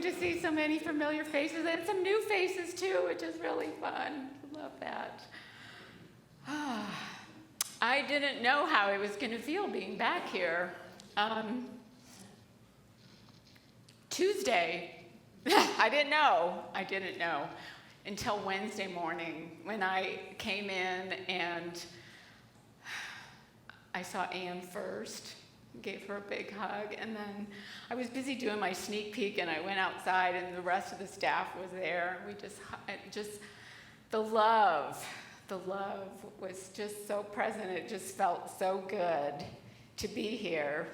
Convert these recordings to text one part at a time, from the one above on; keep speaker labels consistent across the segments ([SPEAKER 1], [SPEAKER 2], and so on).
[SPEAKER 1] good to see so many familiar faces and some new faces too, which is really fun. Love that. I didn't know how I was going to feel being back here. Tuesday, I didn't know until Wednesday morning when I came in and I saw Anne first, gave her a big hug, and then I was busy doing my sneak peek and I went outside and the rest of the staff was there. We just the love was just so present. It just felt so good to be here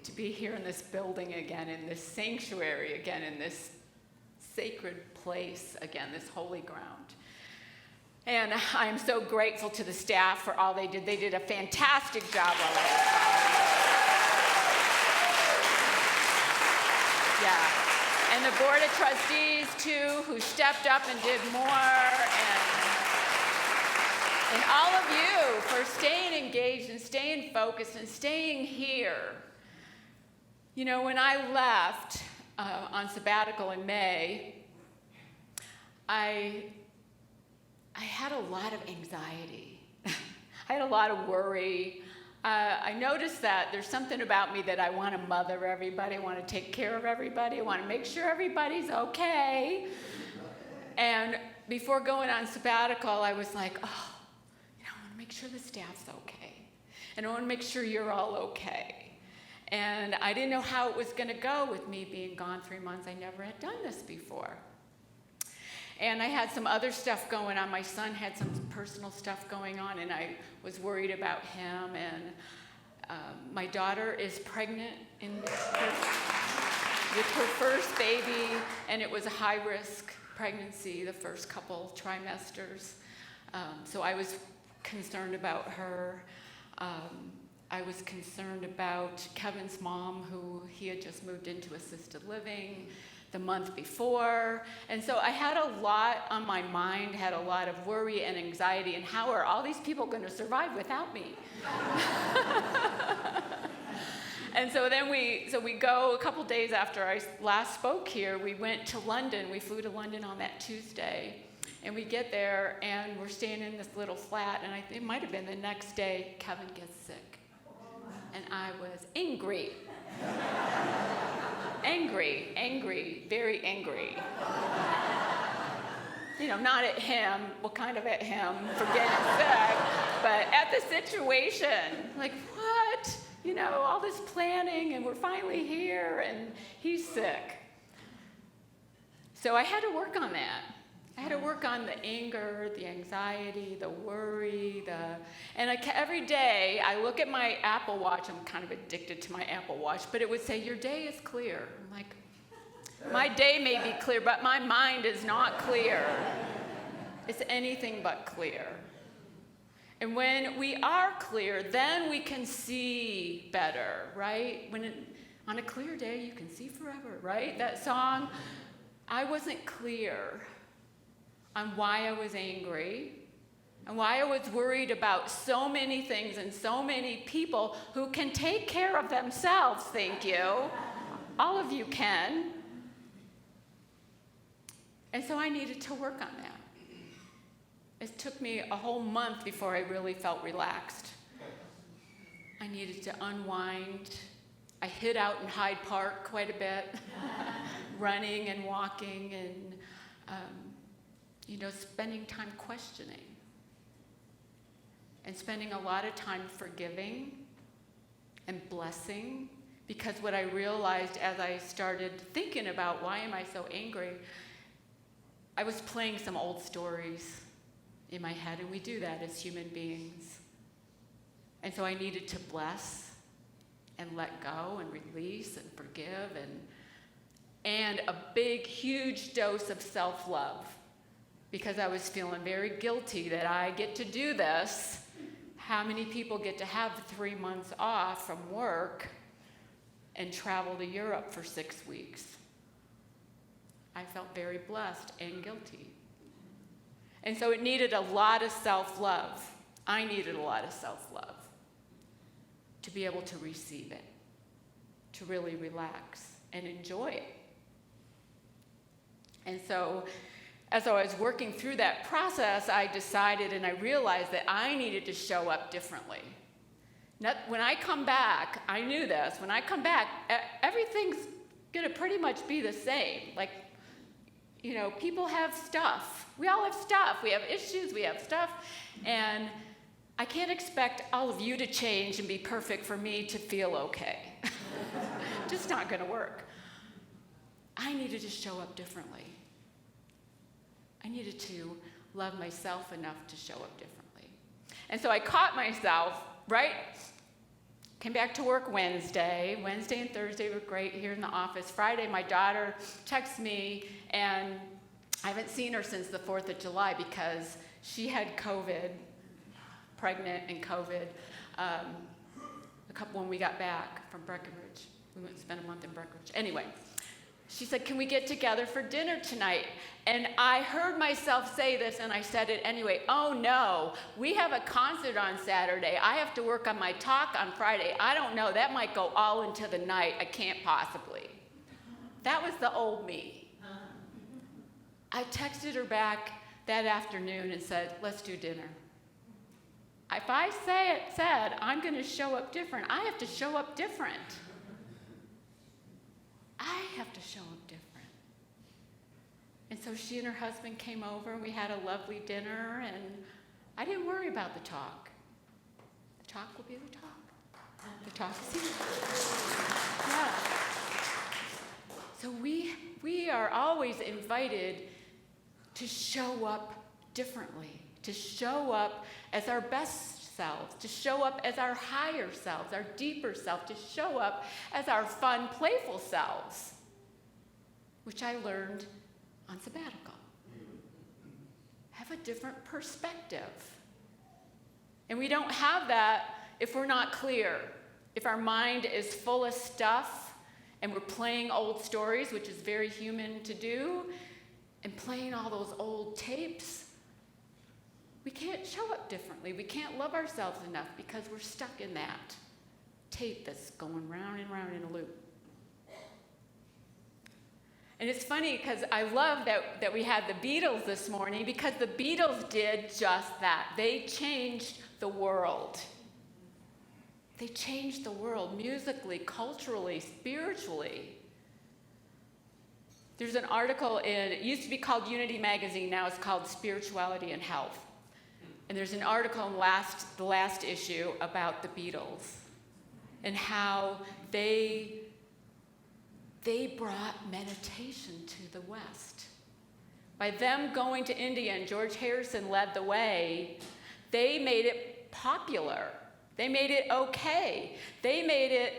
[SPEAKER 1] in this building again, in this sanctuary again, in this sacred place again, this holy ground. And I'm so grateful to the staff for all they did. They did a fantastic job while I was gone. Yeah. And the board of trustees, too, who stepped up and did more. And all of you for staying engaged and staying focused and staying here. You know, when I left on sabbatical in May, I had a lot of anxiety. I had a lot of worry. I noticed that there's something about me that I want to mother everybody. I want to take care of everybody. I want to make sure everybody's okay. And before going on sabbatical, I was like, oh, I want to make sure the staff's okay. And I want to make sure you're all okay. And I didn't know how it was going to go with me being gone 3 months. I never had done this before. And I had some other stuff going on. My son had some personal stuff going on, and I was worried about him. And my daughter is pregnant with her first baby, and it was a high-risk pregnancy the first couple trimesters. So I was concerned about her. I was concerned about Kevin's mom, who he had just moved into assisted living the month before. And so I had a lot on my mind, had a lot of worry and anxiety, and how are all these people going to survive without me? And so then we go a couple days after I last spoke here, we went to London. We flew to London on that Tuesday. And we get there, and we're staying in this little flat, and it might have been the next day, Kevin gets sick. And I was angry. Angry, very angry. You know, not at him, well, kind of at him for getting sick, but at the situation. Like, what? You know, all this planning, and we're finally here, and he's sick. So I had to work on that. I had to work on the anger, the anxiety, the worry, and every day I look at my Apple Watch. I'm kind of addicted to my Apple Watch, but it would say, your day is clear. I'm like, my day may be clear, but my mind is not clear. It's anything but clear. And when we are clear, then we can see better, right? On a clear day, you can see forever, right? That song, I wasn't clear on why I was angry and why I was worried about so many things and so many people who can take care of themselves, thank you. All of you can. And so I needed to work on that. It took me a whole month before I really felt relaxed. I needed to unwind. I hid out in Hyde Park quite a bit, running and walking and spending time questioning and spending a lot of time forgiving and blessing, because what I realized as I started thinking about why am I so angry, I was playing some old stories in my head, and we do that as human beings. And so I needed to bless and let go and release and forgive and a big, huge dose of self-love, because I was feeling very guilty that I get to do this. How many people get to have 3 months off from work and travel to Europe for 6 weeks? I felt very blessed and guilty. And so it needed a lot of self-love. I needed a lot of self-love to be able to receive it, to really relax and enjoy it. And so as I was working through that process, I decided and I realized that I needed to show up differently. When I come back, I knew this, when I come back, everything's gonna pretty much be the same. Like, you know, people have stuff. We all have stuff. We have issues, we have stuff. And I can't expect all of you to change and be perfect for me to feel okay. Just not gonna work. I needed to show up differently. I needed to love myself enough to show up differently. And so I caught myself, right? Came back to work Wednesday. Wednesday and Thursday were great here in the office. Friday, my daughter texts me, and I haven't seen her since the 4th of July because she had COVID, pregnant and COVID, when we got back from Breckenridge. We went and spent a month in Breckenridge. Anyway, she said, can we get together for dinner tonight? And I heard myself say this, and I said it anyway. Oh no, we have a concert on Saturday. I have to work on my talk on Friday. I don't know, that might go all into the night. I can't possibly. That was the old me. I texted her back that afternoon and said, let's do dinner. If I said, I'm gonna show up different, I have to show up different. I have to show up different. And so she and her husband came over, and we had a lovely dinner, and I didn't worry about the talk. The talk will be the talk. The talk is here. Yeah. So we are always invited to show up differently, to show up as our best selves, to show up as our higher selves, our deeper self, to show up as our fun, playful selves, which I learned on sabbatical. Have a different perspective. And we don't have that if we're not clear. If our mind is full of stuff and we're playing old stories, which is very human to do, and playing all those old tapes, we can't show up differently. We can't love ourselves enough because we're stuck in that tape that's going round and round in a loop. And it's funny because I love that we had the Beatles this morning, because the Beatles did just that. They changed the world. They changed the world musically, culturally, spiritually. There's an article it used to be called Unity Magazine, now it's called Spirituality and Health. And there's an article in the last issue about the Beatles and how they brought meditation to the West. By them going to India, and George Harrison led the way, they made it popular. They made it okay. They made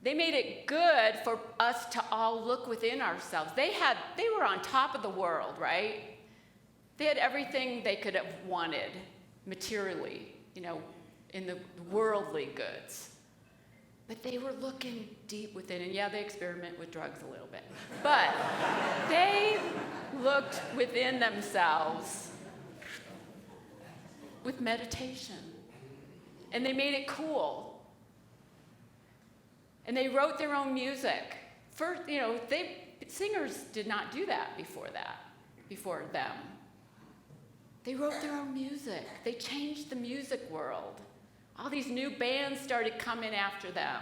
[SPEAKER 1] it good for us to all look within ourselves. They were on top of the world, right? They had everything they could have wanted materially, in the worldly goods. But they were looking deep within, and yeah, they experiment with drugs a little bit. But they looked within themselves with meditation. And they made it cool. And they wrote their own music. First, singers did not do that before them. They wrote their own music. They changed the music world. All these new bands started coming after them.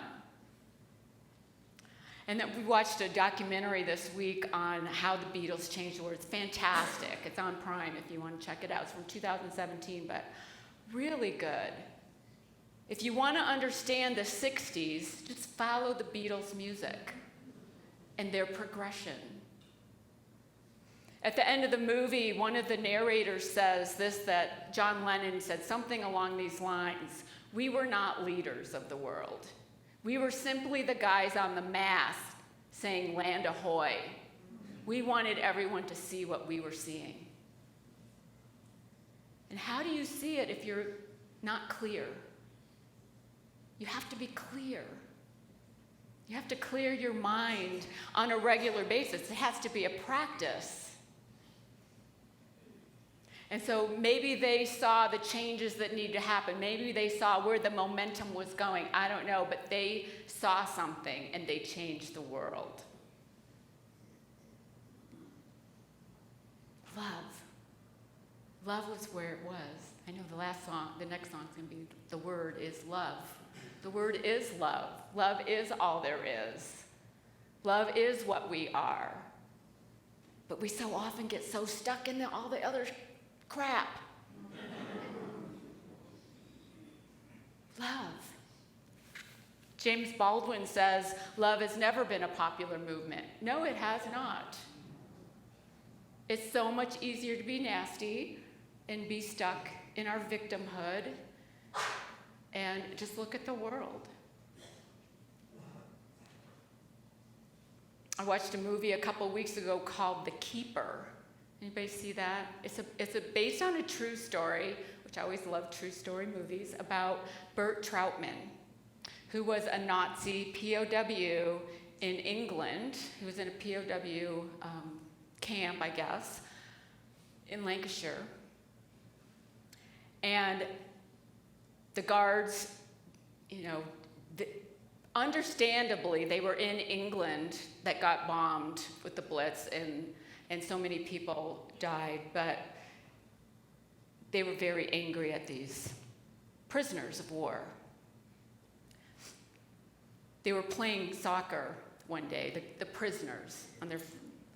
[SPEAKER 1] And then we watched a documentary this week on how the Beatles changed the world. It's fantastic. It's on Prime if you want to check it out. It's from 2017, but really good. If you want to understand the 60s, just follow the Beatles' music and their progression. At the end of the movie, one of the narrators says this, that John Lennon said something along these lines: we were not leaders of the world. We were simply the guys on the mast saying, "Land ahoy." We wanted everyone to see what we were seeing. And how do you see it if you're not clear? You have to be clear. You have to clear your mind on a regular basis. It has to be a practice. And so maybe they saw the changes that need to happen. Maybe they saw where the momentum was going. I don't know, but they saw something and they changed the world. Love was where it was. I know the next song's going to be The Word is Love. The Word is love. Love is all there is. Love is what we are. But we so often get so stuck in all the other crap. Love. James Baldwin says, love has never been a popular movement. No, it has not. It's so much easier to be nasty and be stuck in our victimhood and just look at the world. I watched a movie a couple weeks ago called The Keeper. Anybody see that? It's based on a true story, which I always love true story movies, about Bert Troutman, who was a Nazi POW in England. He was in a POW camp, I guess, in Lancashire. And the guards, understandably, they were in England that got bombed with the Blitz, and so many people died, but they were very angry at these prisoners of war. They were playing soccer one day, the prisoners, on their,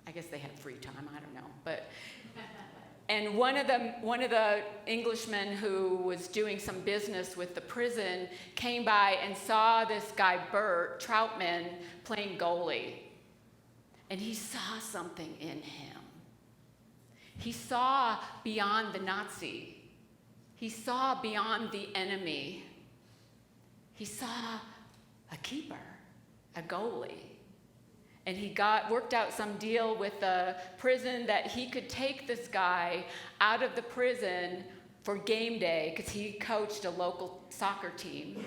[SPEAKER 1] I guess they had free time, I don't know, and one of the Englishmen who was doing some business with the prison came by and saw this guy, Bert Troutman, playing goalie. And he saw something in him. He saw beyond the Nazi. He saw beyond the enemy. He saw a keeper, a goalie. And he worked out some deal with the prison that he could take this guy out of the prison for game day, because he coached a local soccer team.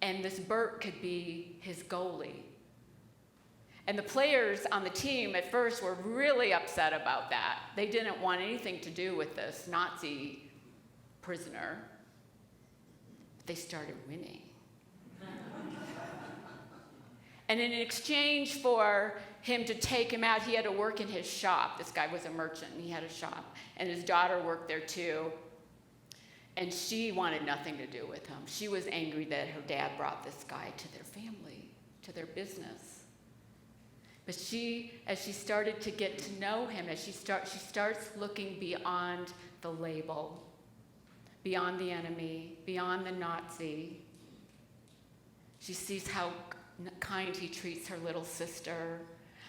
[SPEAKER 1] And this Bert could be his goalie. And the players on the team at first were really upset about that. They didn't want anything to do with this Nazi prisoner. But they started winning. And in exchange for him to take him out, he had to work in his shop. This guy was a merchant, and he had a shop. And his daughter worked there too. And she wanted nothing to do with him. She was angry that her dad brought this guy to their family, to their business. But as she started to get to know him, she starts looking beyond the label, beyond the enemy, beyond the Nazi. She sees how kind he treats her little sister,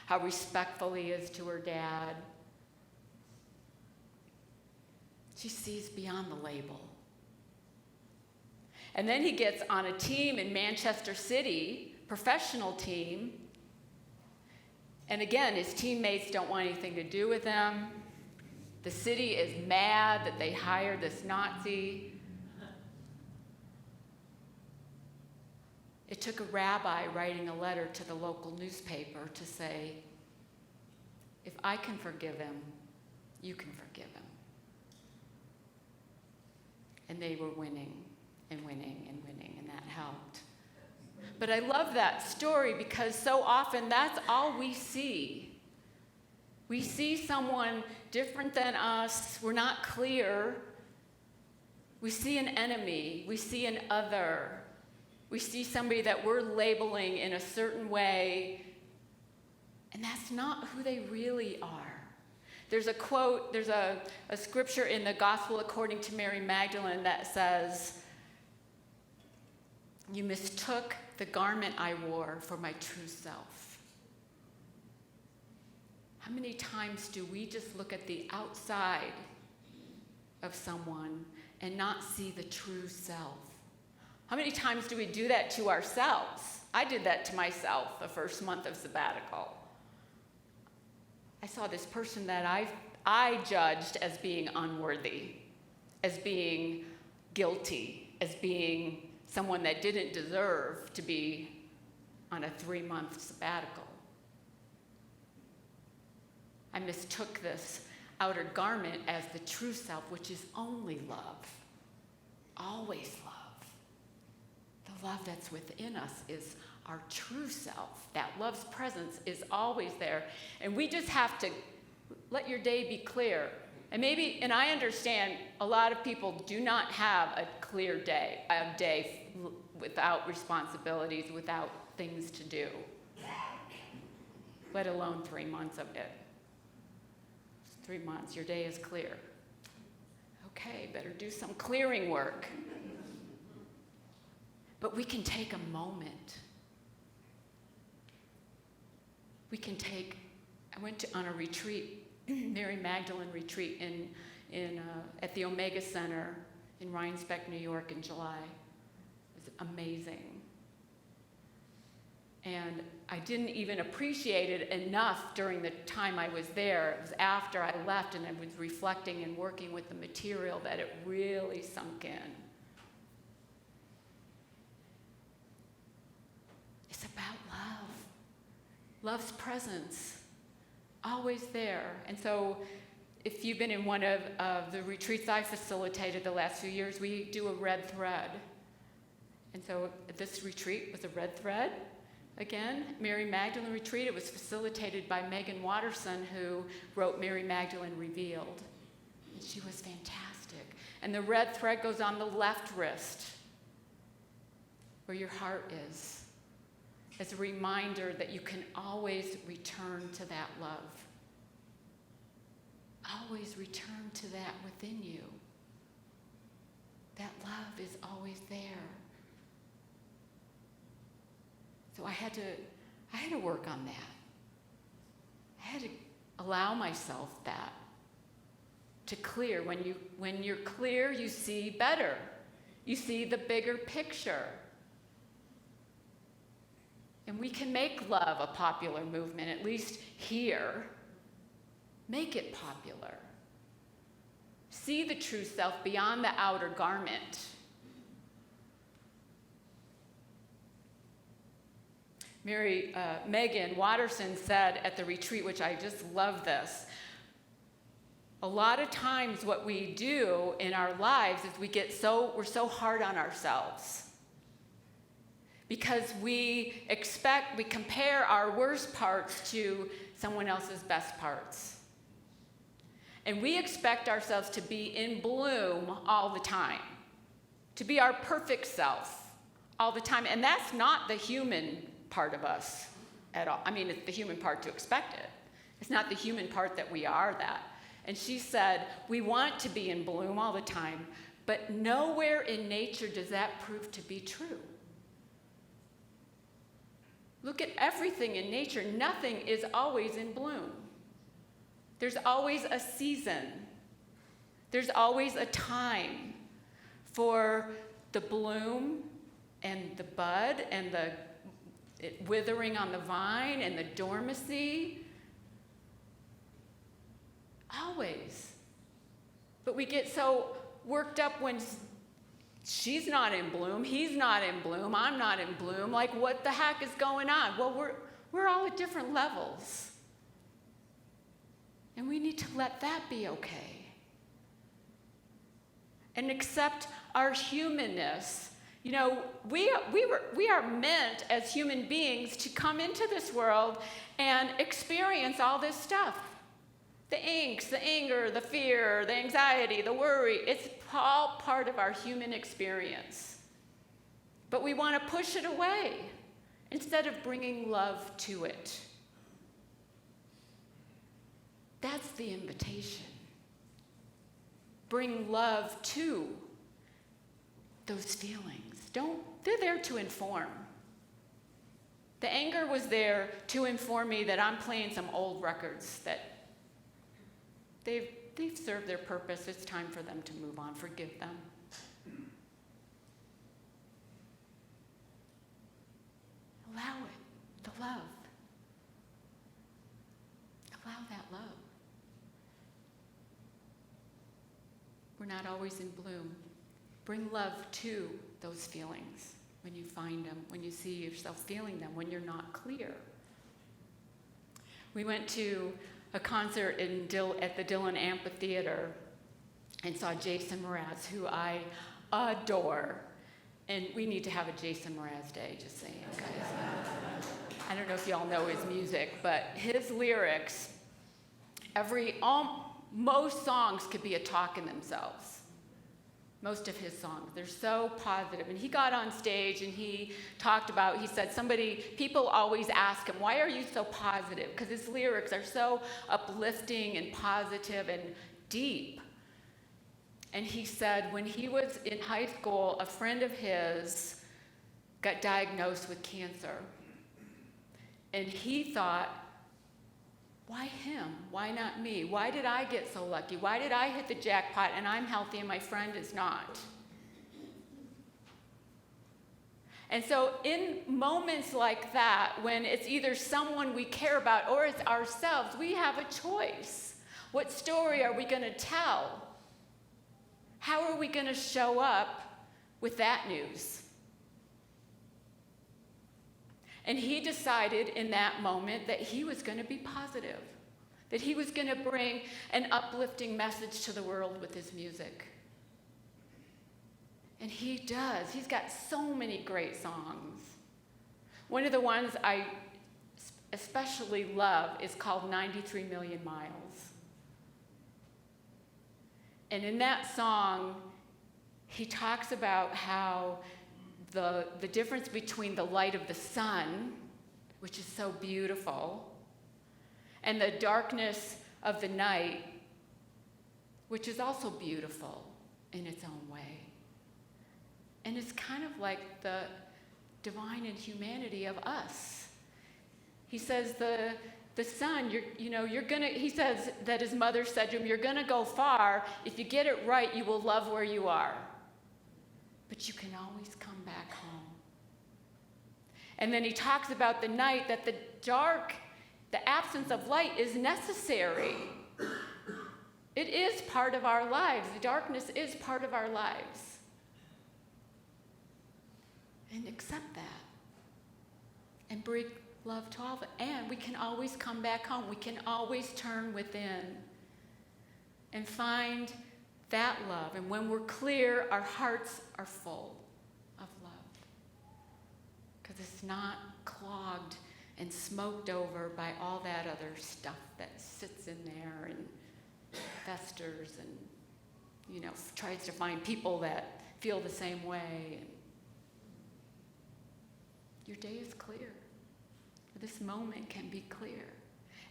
[SPEAKER 1] how respectful he is to her dad. She sees beyond the label. And then he gets on a team in Manchester City, professional team. And again, his teammates don't want anything to do with him. The city is mad that they hired this Nazi. It took a rabbi writing a letter to the local newspaper to say, if I can forgive him, you can forgive him. And they were winning and winning and winning, and that helped. But I love that story because so often that's all we see. We see someone different than us. We're not clear. We see an enemy. We see an other. We see somebody that we're labeling in a certain way, and that's not who they really are. There's a quote, there's a scripture in the Gospel according to Mary Magdalene that says, "You mistook the garment I wore for my true self." How many times do we just look at the outside of someone and not see the true self? How many times do we do that to ourselves? I did that to myself the first month of sabbatical. I saw this person that I judged as being unworthy, as being guilty, as being someone that didn't deserve to be on a 3-month sabbatical. I mistook this outer garment as the true self, which is only love, always love. The love that's within us is our true self. That love's presence is always there. And we just have to let your day be clear. And I understand a lot of people do not have a clear day, a day without responsibilities, without things to do, let alone 3 months of it. 3 months, your day is clear. Okay, better do some clearing work. But we can take a moment. I went on a retreat, Mary Magdalene retreat at the Omega Center in Rhinesbeck, New York in July. It was amazing. And I didn't even appreciate it enough during the time I was there. It was after I left and I was reflecting and working with the material that it really sunk in. It's about love. Love's presence, always there. And so if you've been in one of the retreats I facilitated the last few years, we do a red thread. And so this retreat was a red thread. Again, Mary Magdalene retreat. It was facilitated by Megan Watterson, who wrote Mary Magdalene Revealed. And she was fantastic. And the red thread goes on the left wrist, where your heart is, as a reminder that you can always return to that love. Always return to that within you. That love is always there. So I had to work on that. I had to allow myself that, to clear. When you're clear, you see better. You see the bigger picture. And we can make love a popular movement, at least here. Make it popular. See the true self beyond the outer garment. Megan Watterson said at the retreat, which I just love this, a lot of times what we do in our lives is we're so hard on ourselves because we compare our worst parts to someone else's best parts. And we expect ourselves to be in bloom all the time, to be our perfect self all the time. And that's not the human part of us at all. I mean, it's the human part to expect it. It's not the human part that we are that. And she said, we want to be in bloom all the time, but nowhere in nature does that prove to be true. Look at everything in nature. Nothing is always in bloom. There's always a season. There's always a time for the bloom and the bud and the withering on the vine and the dormancy. Always. But we get so worked up when she's not in bloom, he's not in bloom, I'm not in bloom. Like, what the heck is going on? Well, we're all at different levels. And we need to let that be okay. And accept our humanness. You know, we are meant as human beings to come into this world and experience all this stuff. The angst, the anger, the fear, the anxiety, the worry, it's all part of our human experience. But we want to push it away instead of bringing love to it. That's the invitation. Bring love to those feelings. They're there to inform. The anger was there to inform me that I'm playing some old records, that they've served their purpose. It's time for them to move on. Forgive them. Allow it, the love. Allow that love. We're not always in bloom. Bring love to those feelings when you find them, when you see yourself feeling them, when you're not clear. We went to a concert at the Dillon Amphitheater and saw Jason Mraz, who I adore. And we need to have a Jason Mraz Day, just saying, guys. I don't know if y'all know his music, but his lyrics, most songs could be a talk in themselves. Most of his songs, they're so positive. And he got on stage and he talked about, he said, people always ask him, why are you so positive? Because his lyrics are so uplifting and positive and deep. And he said when he was in high school, a friend of his got diagnosed with cancer. And he thought, why him? Why not me? Why did I get so lucky? Why did I hit the jackpot and I'm healthy and my friend is not? And so in moments like that, when it's either someone we care about or it's ourselves, we have a choice. What story are we going to tell? How are we going to show up with that news? And he decided in that moment that he was going to be positive, that he was going to bring an uplifting message to the world with his music. And he does. He's got so many great songs. One of the ones I especially love is called 93 Million Miles. And in that song, he talks about how the difference between the light of the sun, which is so beautiful, and the darkness of the night, which is also beautiful in its own way. And it's kind of like the divine and humanity of us. He says the sun, he says that his mother said to him, you're gonna go far. If you get it right, you will love where you are. But you can always come back home. And then he talks about the night, that the dark, the absence of light is necessary. It is part of our lives. The darkness is part of our lives. And accept that. And bring love to all of it. And we can always come back home. We can always turn within and find that love. And when we're clear, our hearts are full of love. Because it's not clogged and smoked over by all that other stuff that sits in there and festers and, tries to find people that feel the same way. And your day is clear. This moment can be clear.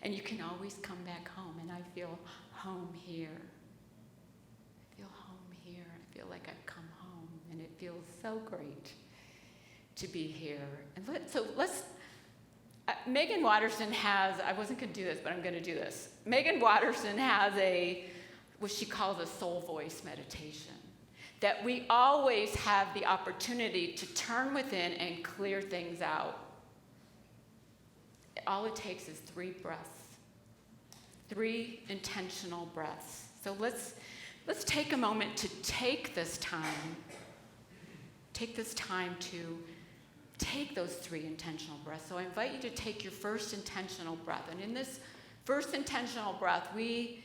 [SPEAKER 1] And you can always come back home. And I feel home here. I feel like I've come home, and it feels so great to be here. And Megan Watterson has, I wasn't going to do this, but I'm going to do this. Megan Watterson has what she calls a soul voice meditation, that we always have the opportunity to turn within and clear things out. All it takes is 3 breaths, 3 intentional breaths. So let's take a moment to take this time to take those 3 intentional breaths. So I invite you to take your first intentional breath. And in this first intentional breath, we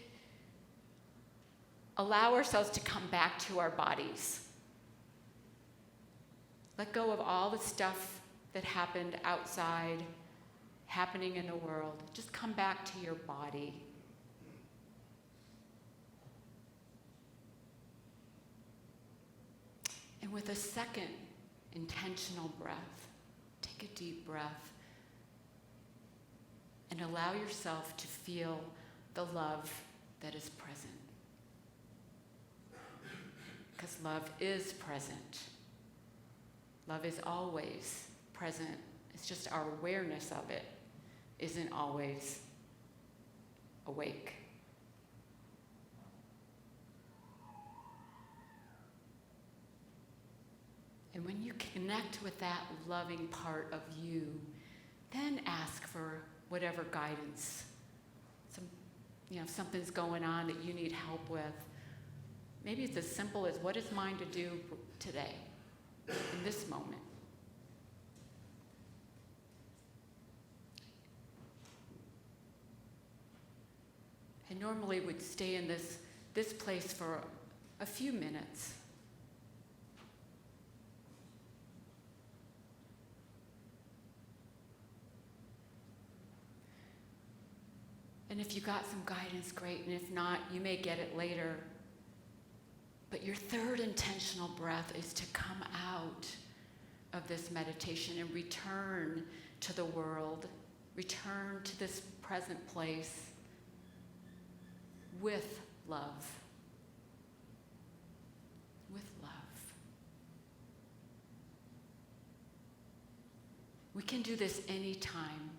[SPEAKER 1] allow ourselves to come back to our bodies. Let go of all the stuff that happened outside, happening in the world. Just come back to your body. And with a second intentional breath, take a deep breath and allow yourself to feel the love that is present. Because love is present. Love is always present. It's just our awareness of it isn't always awake. And when you connect with that loving part of you, then ask for whatever guidance. Something's going on that you need help with. Maybe it's as simple as, what is mine to do today, in this moment? And normally we'd stay in this place for a few minutes. And if you got some guidance, great. And if not, you may get it later. But your third intentional breath is to come out of this meditation and return to the world, return to this present place with love. With love. We can do this anytime.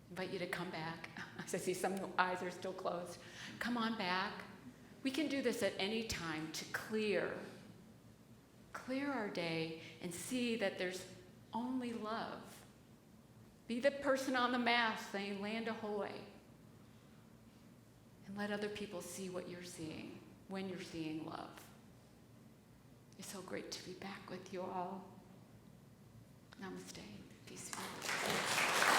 [SPEAKER 1] I invite you to come back. As I see some eyes are still closed. Come on back. We can do this at any time to clear our day and see that there's only love. Be the person on the mat saying, land ahoy. And let other people see what you're seeing when you're seeing love. It's so great to be back with you all. Namaste. Peace be with you.